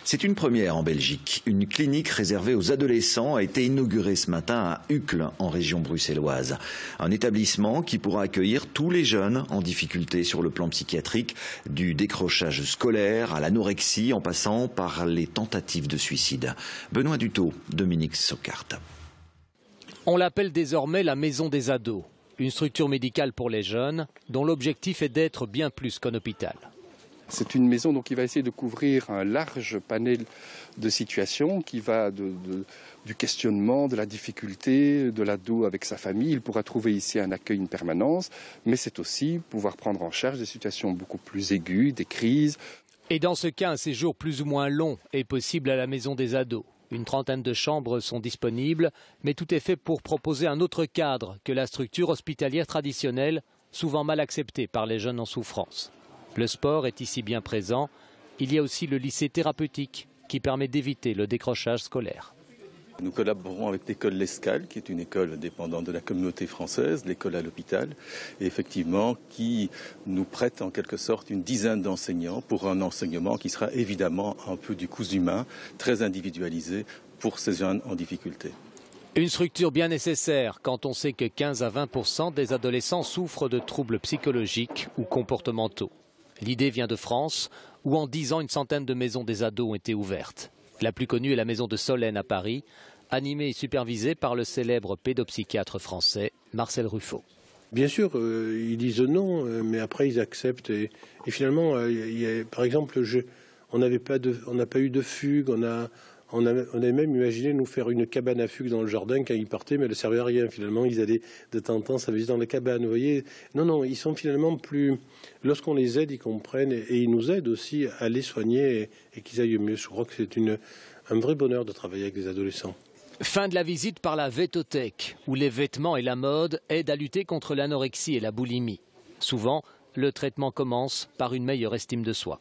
C'est une première en Belgique. Une clinique réservée aux adolescents a été inaugurée ce matin à Uccle, en région bruxelloise. Un établissement qui pourra accueillir tous les jeunes en difficulté sur le plan psychiatrique, du décrochage scolaire à l'anorexie en passant par les tentatives de suicide. Benoît Dutot, Dominique Socart. On l'appelle désormais la maison des ados, une structure médicale pour les jeunes dont l'objectif est d'être bien plus qu'un hôpital. C'est une maison qui va essayer de couvrir un large panel de situations qui va du questionnement, de la difficulté, de l'ado avec sa famille. Il pourra trouver ici un accueil, une permanence, mais c'est aussi pouvoir prendre en charge des situations beaucoup plus aiguës, des crises. Et dans ce cas, un séjour plus ou moins long est possible à la maison des ados. Une trentaine de chambres sont disponibles, mais tout est fait pour proposer un autre cadre que la structure hospitalière traditionnelle, souvent mal acceptée par les jeunes en souffrance. Le sport est ici bien présent. Il y a aussi le lycée thérapeutique qui permet d'éviter le décrochage scolaire. Nous collaborons avec l'école L'Escale, qui est une école dépendante de la communauté française, l'école à l'hôpital, et effectivement qui nous prête en quelque sorte une dizaine d'enseignants pour un enseignement qui sera évidemment un peu du cousu main, très individualisé pour ces jeunes en difficulté. Une structure bien nécessaire quand on sait que 15 à 20% des adolescents souffrent de troubles psychologiques ou comportementaux. L'idée vient de France, où en 10 ans, une centaine de maisons des ados ont été ouvertes. La plus connue est la maison de Solène à Paris, animée et supervisée par le célèbre pédopsychiatre français Marcel Ruffo. Bien sûr, ils disent non, mais après ils acceptent. Et finalement, par exemple, on n'a pas eu de fugue, on avait même imaginé nous faire une cabane à fugue dans le jardin quand ils partaient, mais elle ne servait à rien. Finalement, ils allaient de temps en temps s'amuser dans les cabanes. Vous voyez, non, ils sont finalement plus... Lorsqu'on les aide, ils comprennent et ils nous aident aussi à les soigner et qu'ils aillent mieux. Je crois que c'est un vrai bonheur de travailler avec des adolescents. Fin de la visite par la Vétothèque, où les vêtements et la mode aident à lutter contre l'anorexie et la boulimie. Souvent, le traitement commence par une meilleure estime de soi.